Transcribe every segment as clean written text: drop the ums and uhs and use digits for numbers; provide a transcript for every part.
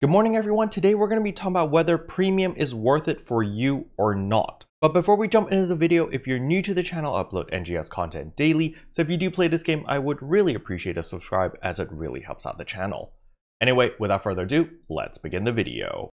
Good morning everyone, today we're going to be talking about whether premium is worth it for you or not. But before we jump into the video, if you're new to the channel, I upload NGS content daily, so if you do play this game, I would really appreciate a subscribe as it really helps out the channel. Anyway, without further ado, let's begin the video.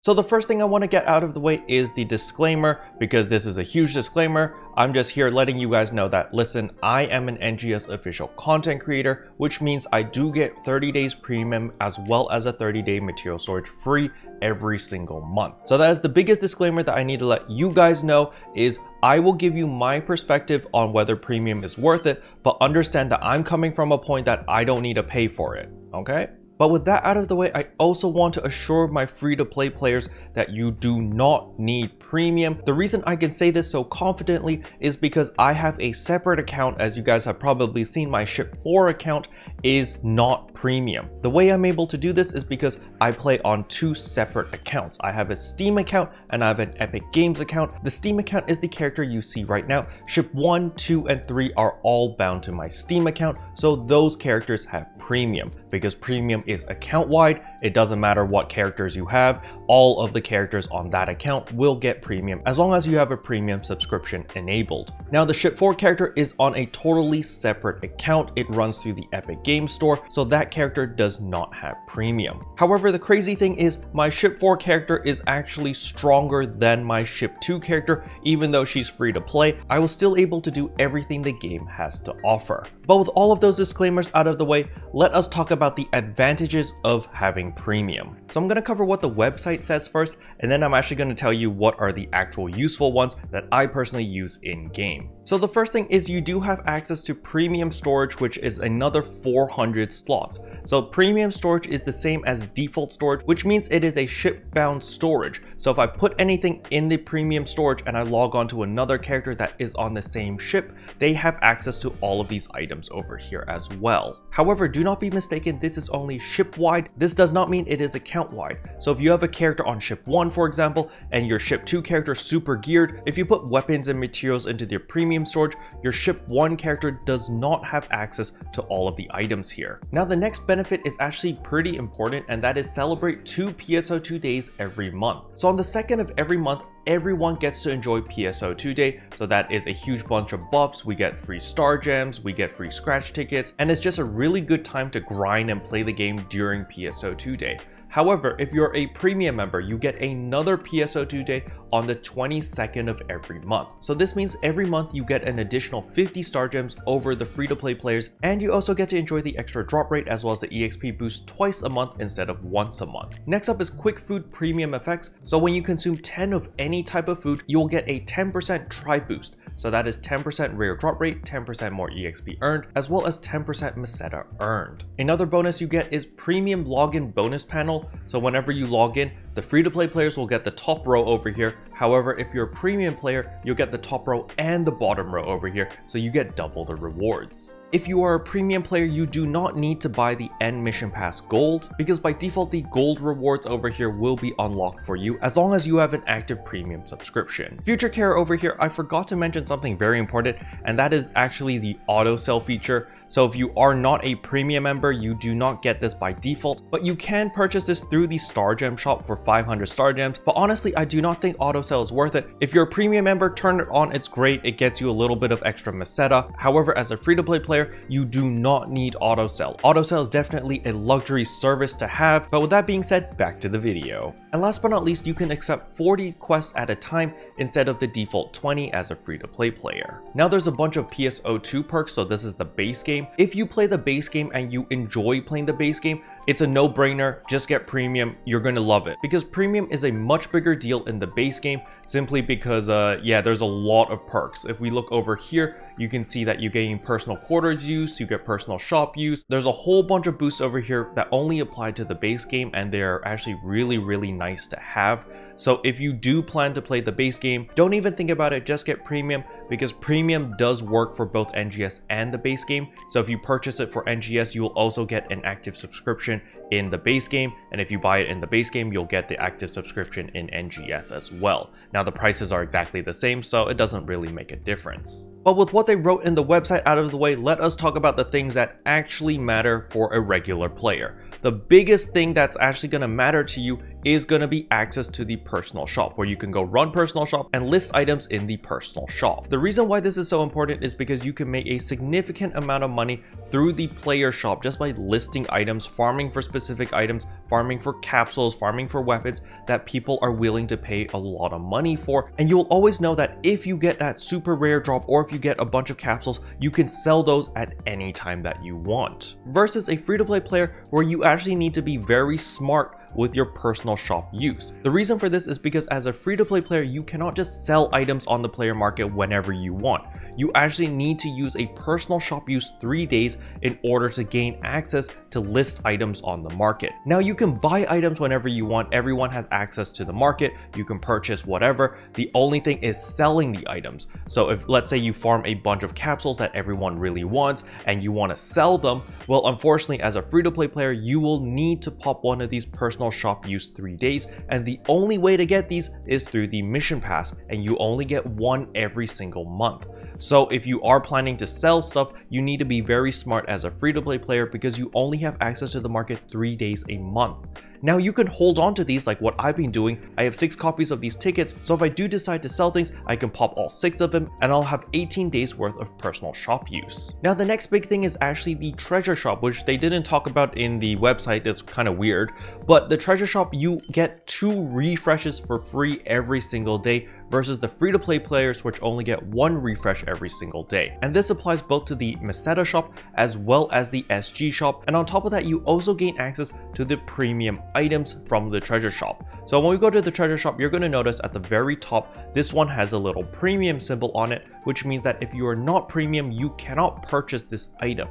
So the first thing I want to get out of the way is the disclaimer, because this is a huge disclaimer. I'm just here letting you guys know that, listen, I am an NGS official content creator, which means I do get 30 days premium as well as a 30-day material storage free every single month. So that is the biggest disclaimer that I need to let you guys know is I will give you my perspective on whether premium is worth it, but understand that I'm coming from a point that I don't need to pay for it, okay? But with that out of the way, I also want to assure my free-to-play players that you do not need premium. The reason I can say this so confidently is because I have a separate account. As you guys have probably seen, my Ship4 account is not premium. The way I'm able to do this is because I play on two separate accounts. I have a Steam account and I have an Epic Games account. The Steam account is the character you see right now. Ship 1, 2, and 3 are all bound to my Steam account, so those characters have premium. Because premium is account-wide, it doesn't matter what characters you have, all of the characters on that account will get premium as long as you have a premium subscription enabled. Now the Ship4 character is on a totally separate account. It runs through the Epic Games Store, so that character does not have premium. However, the crazy thing is my Ship4 character is actually stronger than my Ship2 character. Even though she's free to play, I was still able to do everything the game has to offer. But with all of those disclaimers out of the way, let us talk about the advantages of having premium. So I'm going to cover what the website says first, and then I'm actually going to tell you what are the actual useful ones that I personally use in game. So the first thing is you do have access to premium storage, which is another 400 slots. So premium storage is the same as default storage, which means it is a ship-bound storage. So if I put anything in the premium storage and I log on to another character that is on the same ship, they have access to all of these items over here as well. However, do not be mistaken, this is only ship-wide. This does not mean it is account-wide. So if you have a character on ship 1, for example, and your ship 2 character super geared, if you put weapons and materials into their premium storage, your ship 1 character does not have access to all of the items here. Now the next benefit is actually pretty important, and that is celebrate 2 PSO2 days every month. So on the 2nd of every month, everyone gets to enjoy PSO2 day. So that is a huge bunch of buffs. We get free star gems, we get free scratch tickets, and it's just a really good time to grind and play the game during PSO2 day. However, if you're a premium member, you get another PSO2 day on the 22nd of every month. So this means every month you get an additional 50 star gems over the free-to-play players, and you also get to enjoy the extra drop rate as well as the EXP boost twice a month instead of once a month. Next up is quick food premium effects. So when you consume 10 of any type of food, you will get a 10% tri boost. So that is 10% rare drop rate, 10% more EXP earned, as well as 10% Meseta earned. Another bonus you get is premium login bonus panel. So whenever you log in, the free-to-play players will get the top row over here. However, if you're a premium player, you'll get the top row and the bottom row over here, so you get double the rewards. If you are a premium player, you do not need to buy the End Mission Pass Gold, because by default the gold rewards over here will be unlocked for you as long as you have an active premium subscription. Future Care over here, I forgot to mention something very important, and that is actually the auto sell feature. So if you are not a premium member, you do not get this by default, but you can purchase this through the Star Gem shop for 500 Star Gems. But honestly, I do not think auto sell is worth it. If you're a premium member, turn it on, it's great. It gets you a little bit of extra Meseta. However, as a free-to-play player, you do not need auto sell. Auto sell is definitely a luxury service to have. But with that being said, back to the video. And last but not least, you can accept 40 quests at a time instead of the default 20 as a free-to-play player. Now there's a bunch of PSO2 perks, so this is the base game. If you play the base game and you enjoy playing the base game, it's a no-brainer, just get premium, you're gonna love it. Because premium is a much bigger deal in the base game, simply because, yeah, there's a lot of perks. If we look over here, you can see that you're getting personal quarters use, you get personal shop use. There's a whole bunch of boosts over here that only apply to the base game, and they're actually really nice to have. So if you do plan to play the base game, don't even think about it, just get premium. because premium does work for both NGS and the base game. So if you purchase it for NGS, you will also get an active subscription in the base game, and if you buy it in the base game, you'll get the active subscription in NGS as well. Now the prices are exactly the same, so it doesn't really make a difference. But with what they wrote in the website out of the way, let us talk about the things that actually matter for a regular player. The biggest thing that's actually going to matter to you is going to be access to the personal shop, where you can go run personal shop and list items in the personal shop. The reason why this is so important is because you can make a significant amount of money through the player shop just by listing items, farming for specific items, farming for capsules, farming for weapons that people are willing to pay a lot of money for. And you will always know that if you get that super rare drop, or if you get a bunch of capsules, you can sell those at any time that you want. Versus a free-to-play player where you actually need to be very smart with your personal shop use. The reason for this is because as a free-to-play player, you cannot just sell items on the player market whenever you want. You actually need to use a personal shop use 3 days in order to gain access to list items on the market. Now you can buy items whenever you want. Everyone has access to the market. You can purchase whatever. The only thing is selling the items. So if, let's say, you farm a bunch of capsules that everyone really wants and you want to sell them, well, unfortunately, as a free-to-play player, you will need to pop one of these personal shop use 3 days, and the only way to get these is through the mission pass, and you only get one every single month. So if you are planning to sell stuff, you need to be very smart as a free-to-play player because you only have access to the market 3 days a month. Now you can hold on to these like what I've been doing. I have 6 copies of these tickets, so if I do decide to sell things, I can pop all 6 of them and I'll have 18 days worth of personal shop use. Now the next big thing is actually the treasure shop, which they didn't talk about in the website. It's kind of weird, but the treasure shop, you get 2 refreshes for free every single day, versus the free-to-play players, which only get 1 refresh every single day. And this applies both to the Meseta shop as well as the SG shop. And on top of that, you also gain access to the premium items from the treasure shop. So when we go to the treasure shop, you're going to notice at the very top, this one has a little premium symbol on it, which means that if you are not premium, you cannot purchase this item.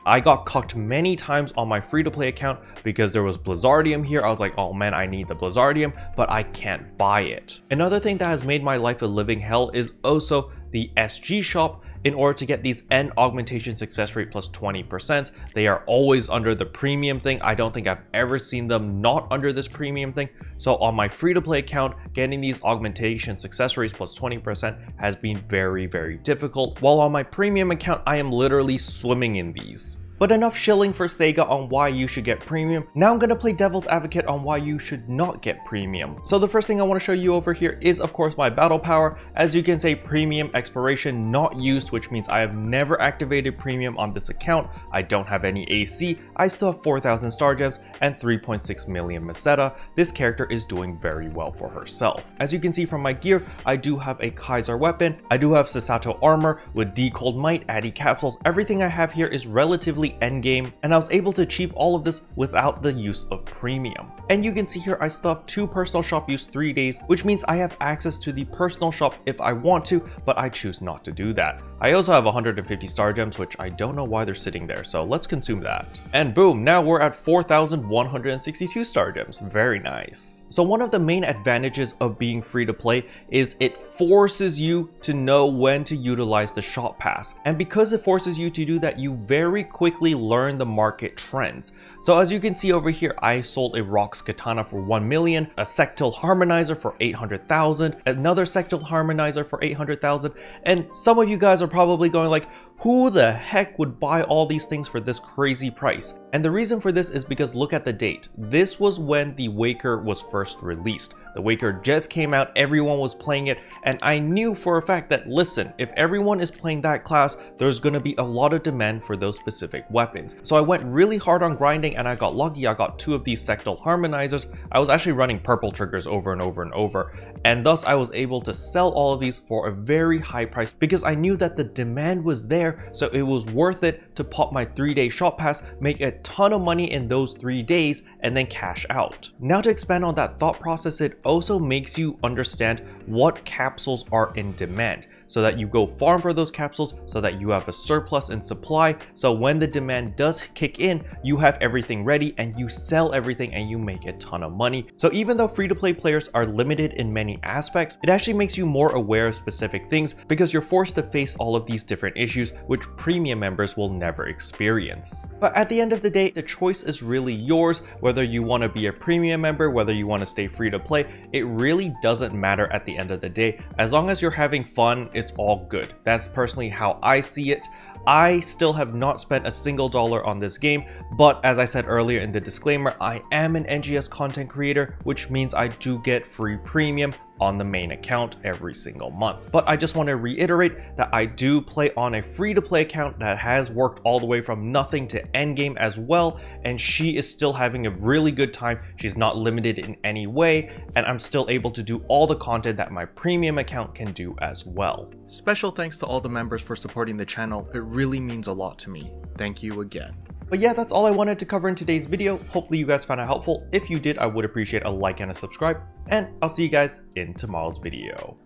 I got cucked many times on my free-to-play account because there was Blizzardium here. I was like, oh man, I need the Blizzardium, but I can't buy it. Another thing that has made my life a living hell is also the SG shop. In order to get these N augmentation success rate plus 20%, they are always under the premium thing. I don't think I've ever seen them not under this premium thing. So on my free-to-play account, getting these augmentation success rates plus 20% has been very, very difficult. While on my premium account, I am literally swimming in these. But enough shilling for Sega on why you should get premium. Now I'm gonna play devil's advocate on why you should not get premium. So the first thing I want to show you over here is of course my battle power. As you can say, premium expiration not used, which means I have never activated premium on this account. I don't have any AC. I still have 4,000 star gems and 3.6 million Meseta. This character is doing very well for herself. As you can see from my gear, I do have a Kaiser weapon. I do have Sasato armor with Decold Might, Addy capsules. Everything I have here is relatively endgame, and I was able to achieve all of this without the use of premium. And you can see here I still have 2 personal shop use 3 days, which means I have access to the personal shop if I want to, but I choose not to do that. I also have 150 star gems, which I don't know why they're sitting there, so let's consume that. And boom, now we're at 4,162 star gems. Very nice. So one of the main advantages of being free to play is it forces you to know when to utilize the shop pass. And because it forces you to do that, you very quickly learn the market trends. So as you can see over here, I sold a Rox Katana for 1 million, a Sectil Harmonizer for 800,000, another Sectil Harmonizer for 800,000, and some of you guys are probably going like, who the heck would buy all these things for this crazy price? And the reason for this is because look at the date. This was when the Waker was first released. The Waker just came out, everyone was playing it, and I knew for a fact that, listen, if everyone is playing that class, there's gonna be a lot of demand for those specific weapons. So I went really hard on grinding and I got lucky. I got 2 of these Sectil Harmonizers. I was actually running purple triggers over and over and over, and thus I was able to sell all of these for a very high price because I knew that the demand was there, so it was worth it to pop my 3-day shop pass, make a ton of money in those 3 days, and then cash out. Now to expand on that thought process, it also makes you understand what capsules are in demand. so that you go farm for those capsules so that you have a surplus in supply. So when the demand does kick in, you have everything ready and you sell everything and you make a ton of money. So even though free-to-play players are limited in many aspects, it actually makes you more aware of specific things because you're forced to face all of these different issues which premium members will never experience. But at the end of the day, the choice is really yours. Whether you want to be a premium member, whether you want to stay free to play, it really doesn't matter at the end of the day. As long as you're having fun, it's all good. That's personally how I see it. I still have not spent a single dollar on this game, but as I said earlier in the disclaimer, I am an NGS content creator, which means I do get free premium on the main account every single month. But I just want to reiterate that I do play on a free-to-play account that has worked all the way from nothing to endgame as well, and she is still having a really good time. She's not limited in any way, and I'm still able to do all the content that my premium account can do as well. Special thanks to all the members for supporting the channel. It really means a lot to me. Thank you again. But yeah, that's all I wanted to cover in today's video. Hopefully you guys found it helpful. If you did, I would appreciate a like and a subscribe. And I'll see you guys in tomorrow's video.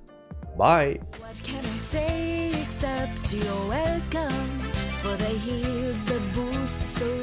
Bye! What can I say except you're welcome for the heals, the boosts, the